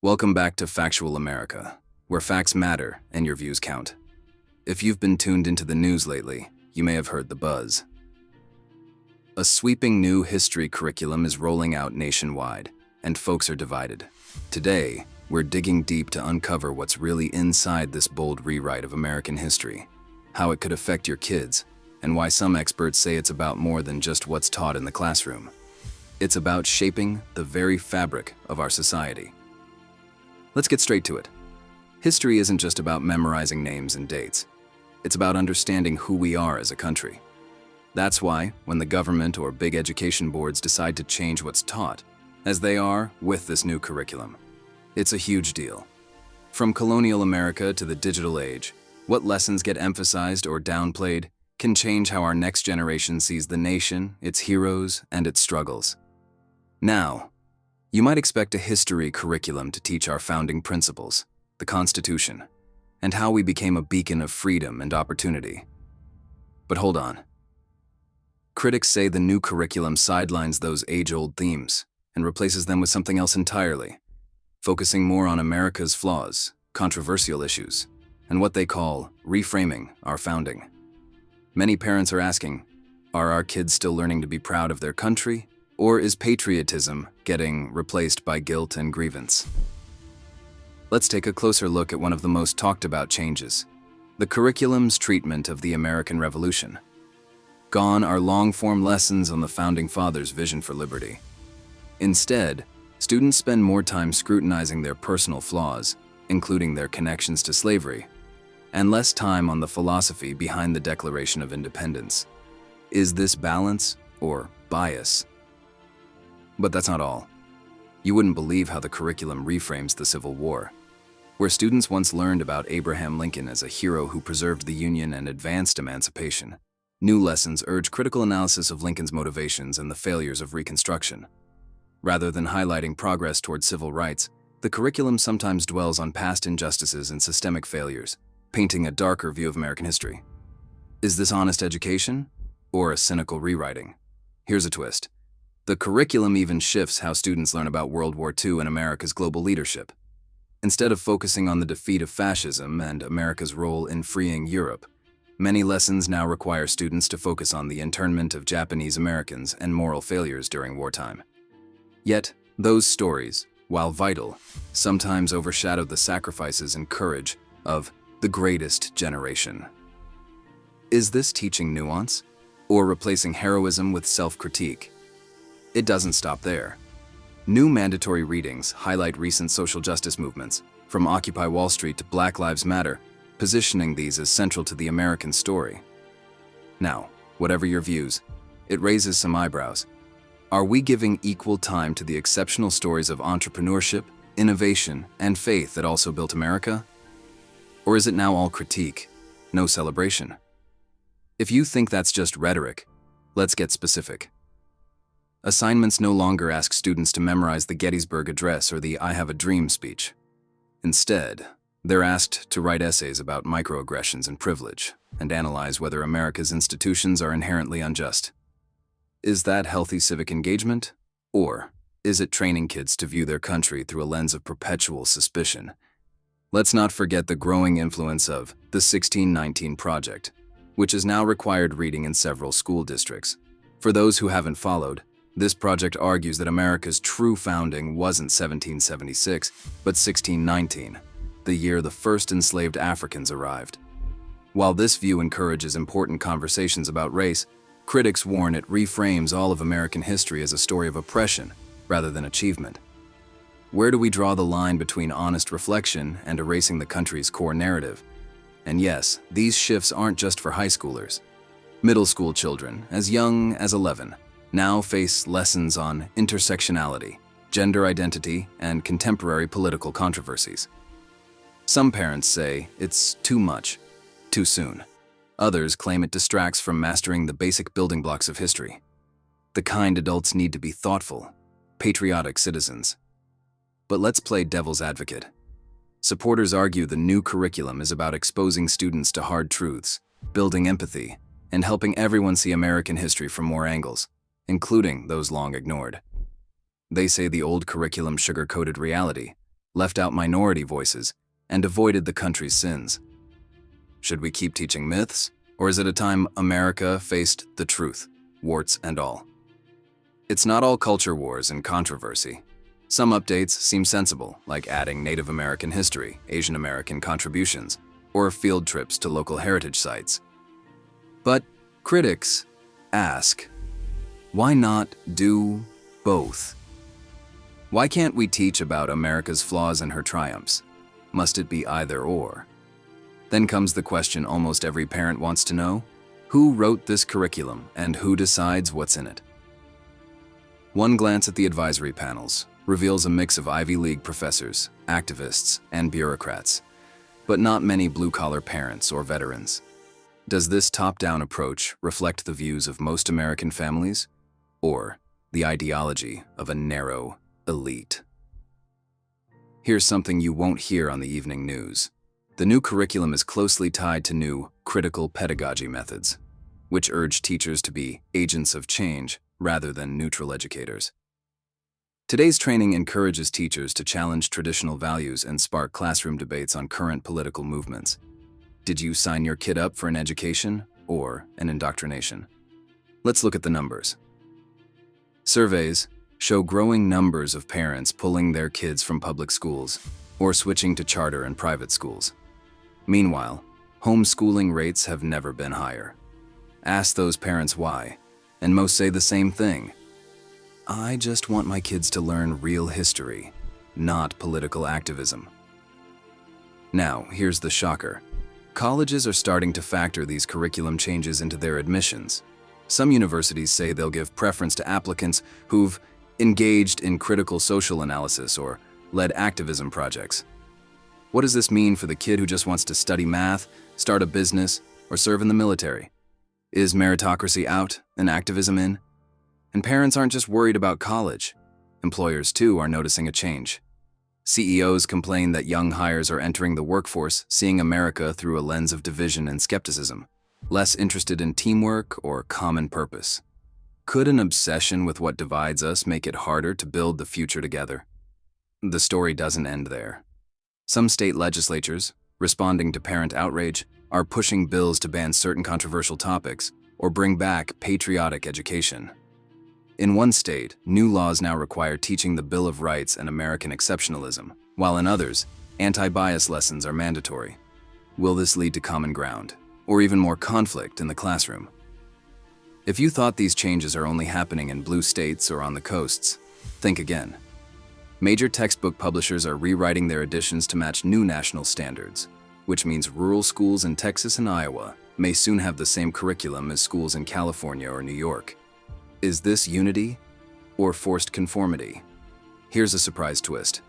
Welcome back to Factual America, where facts matter and your views count. If you've been tuned into the news lately, you may have heard the buzz. A sweeping new history curriculum is rolling out nationwide, and folks are divided. Today, we're digging deep to uncover what's really inside this bold rewrite of American history, how it could affect your kids, and why some experts say it's about more than just what's taught in the classroom. It's about shaping the very fabric of our society. Let's get straight to it. History isn't just about memorizing names and dates. It's about understanding who we are as a country. That's why, when the government or big education boards decide to change what's taught, as they are with this new curriculum, it's a huge deal. From colonial America to the digital age, what lessons get emphasized or downplayed can change how our next generation sees the nation, its heroes, and its struggles. Now, you might expect a history curriculum to teach our founding principles, the Constitution, and how we became a beacon of freedom and opportunity. But hold on. Critics say the new curriculum sidelines those age-old themes and replaces them with something else entirely, focusing more on America's flaws, controversial issues, and what they call reframing our founding. Many parents are asking, are our kids still learning to be proud of their country? Or is patriotism getting replaced by guilt and grievance? Let's take a closer look at one of the most talked about changes, the curriculum's treatment of the American Revolution. Gone are long-form lessons on the Founding Fathers' vision for liberty. Instead, students spend more time scrutinizing their personal flaws, including their connections to slavery, and less time on the philosophy behind the Declaration of Independence. Is this balance or bias? But that's not all. You wouldn't believe how the curriculum reframes the Civil War. Where students once learned about Abraham Lincoln as a hero who preserved the Union and advanced emancipation, new lessons urge critical analysis of Lincoln's motivations and the failures of Reconstruction. Rather than highlighting progress toward civil rights, the curriculum sometimes dwells on past injustices and systemic failures, painting a darker view of American history. Is this honest education or a cynical rewriting? Here's a twist. The curriculum even shifts how students learn about World War II and America's global leadership. Instead of focusing on the defeat of fascism and America's role in freeing Europe, many lessons now require students to focus on the internment of Japanese Americans and moral failures during wartime. Yet, those stories, while vital, sometimes overshadow the sacrifices and courage of the greatest generation. Is this teaching nuance, or replacing heroism with self-critique? It doesn't stop there. New mandatory readings highlight recent social justice movements, from Occupy Wall Street to Black Lives Matter, positioning these as central to the American story. Now, whatever your views, it raises some eyebrows. Are we giving equal time to the exceptional stories of entrepreneurship, innovation, and faith that also built America? Or is it now all critique, no celebration? If you think that's just rhetoric, let's get specific. Assignments no longer ask students to memorize the Gettysburg Address or the I Have a Dream speech. Instead, they're asked to write essays about microaggressions and privilege and analyze whether America's institutions are inherently unjust. Is that healthy civic engagement? Or is it training kids to view their country through a lens of perpetual suspicion? Let's not forget the growing influence of the 1619 Project, which is now required reading in several school districts. For those who haven't followed, this project argues that America's true founding wasn't 1776, but 1619, the year the first enslaved Africans arrived. While this view encourages important conversations about race, critics warn it reframes all of American history as a story of oppression rather than achievement. Where do we draw the line between honest reflection and erasing the country's core narrative? And yes, these shifts aren't just for high schoolers. Middle school children, as young as 11, now face lessons on intersectionality, gender identity, and contemporary political controversies. Some parents say it's too much, too soon. Others claim it distracts from mastering the basic building blocks of history, the kind adults need to be thoughtful, patriotic citizens. But let's play devil's advocate. Supporters argue the new curriculum is about exposing students to hard truths, building empathy, and helping everyone see American history from more angles, including those long ignored. They say the old curriculum sugar-coated reality, left out minority voices, and avoided the country's sins. Should we keep teaching myths, or is it a time America faced the truth, warts and all? It's not all culture wars and controversy. Some updates seem sensible, like adding Native American history, Asian American contributions, or field trips to local heritage sites. But critics ask, why not do both? Why can't we teach about America's flaws and her triumphs? Must it be either or? Then comes the question almost every parent wants to know: who wrote this curriculum and who decides what's in it? One glance at the advisory panels reveals a mix of Ivy League professors, activists, and bureaucrats, but not many blue-collar parents or veterans. Does this top-down approach reflect the views of most American families, or the ideology of a narrow elite? Here's something you won't hear on the evening news. The new curriculum is closely tied to new critical pedagogy methods, which urge teachers to be agents of change rather than neutral educators. Today's training encourages teachers to challenge traditional values and spark classroom debates on current political movements. Did you sign your kid up for an education or an indoctrination? Let's look at the numbers. Surveys show growing numbers of parents pulling their kids from public schools or switching to charter and private schools. Meanwhile, homeschooling rates have never been higher. Ask those parents why, and most say the same thing. I just want my kids to learn real history, not political activism. Now, here's the shocker. Colleges are starting to factor these curriculum changes into their admissions. Some universities say they'll give preference to applicants who've engaged in critical social analysis or led activism projects. What does this mean for the kid who just wants to study math, start a business, or serve in the military? Is meritocracy out and activism in? And parents aren't just worried about college. Employers, too, are noticing a change. CEOs complain that young hires are entering the workforce seeing America through a lens of division and skepticism, less interested in teamwork or common purpose. Could an obsession with what divides us make it harder to build the future together? The story doesn't end there. Some state legislatures, responding to parent outrage, are pushing bills to ban certain controversial topics or bring back patriotic education. In one state, new laws now require teaching the Bill of Rights and American exceptionalism, while in others, anti-bias lessons are mandatory. Will this lead to common ground, or even more conflict in the classroom? If you thought these changes are only happening in blue states or on the coasts, think again. Major textbook publishers are rewriting their editions to match new national standards, which means rural schools in Texas and Iowa may soon have the same curriculum as schools in California or New York. Is this unity or forced conformity? Here's a surprise twist.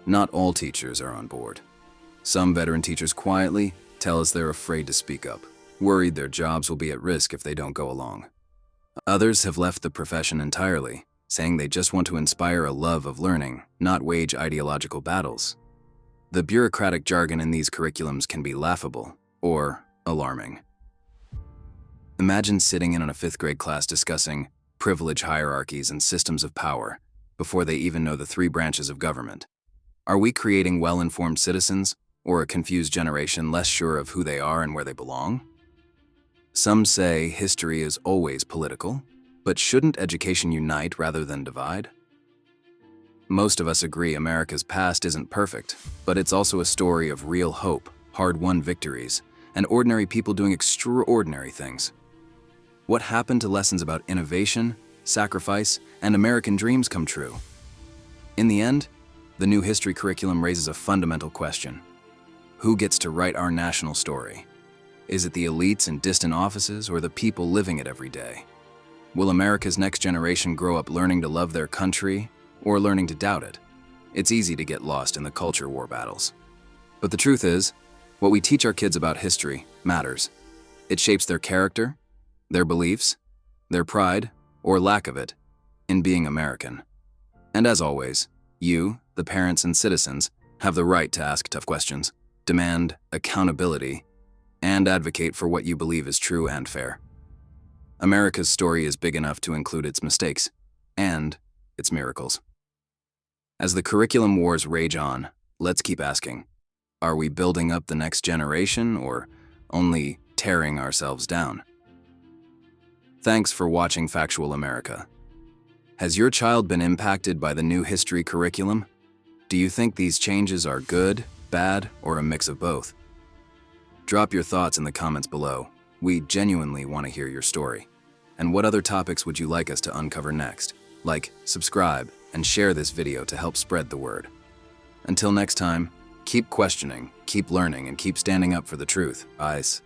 Not all teachers are on board. Some veteran teachers quietly tell us they're afraid to speak up, worried their jobs will be at risk if they don't go along. Others have left the profession entirely, saying they just want to inspire a love of learning, not wage ideological battles. The bureaucratic jargon in these curriculums can be laughable or alarming. Imagine sitting in on a 5th grade class discussing privilege hierarchies and systems of power before they even know the 3 branches of government. Are we creating well-informed citizens or a confused generation less sure of who they are and where they belong? Some say history is always political, but shouldn't education unite rather than divide? Most of us agree America's past isn't perfect, but it's also a story of real hope, hard-won victories, and ordinary people doing extraordinary things. What happened to lessons about innovation, sacrifice, and American dreams come true? In the end, the new history curriculum raises a fundamental question. Who gets to write our national story? Is it the elites in distant offices or the people living it every day? Will America's next generation grow up learning to love their country or learning to doubt it? It's easy to get lost in the culture war battles. But the truth is, what we teach our kids about history matters. It shapes their character, their beliefs, their pride, or lack of it, in being American. And as always, you, the parents and citizens, have the right to ask tough questions, demand accountability, and advocate for what you believe is true and fair. America's story is big enough to include its mistakes and its miracles. As the curriculum wars rage on, Let's keep asking. Are we building up the next generation or only tearing ourselves down? Thanks for watching Factual America. Has your child been impacted by the new history curriculum? Do you think these changes are good, bad, or a mix of both? Drop your thoughts in the comments below. We genuinely want to hear your story. And what other topics would you like us to uncover next? Like, subscribe, and share this video to help spread the word. Until next time, keep questioning, keep learning, and keep standing up for the truth. Eyes.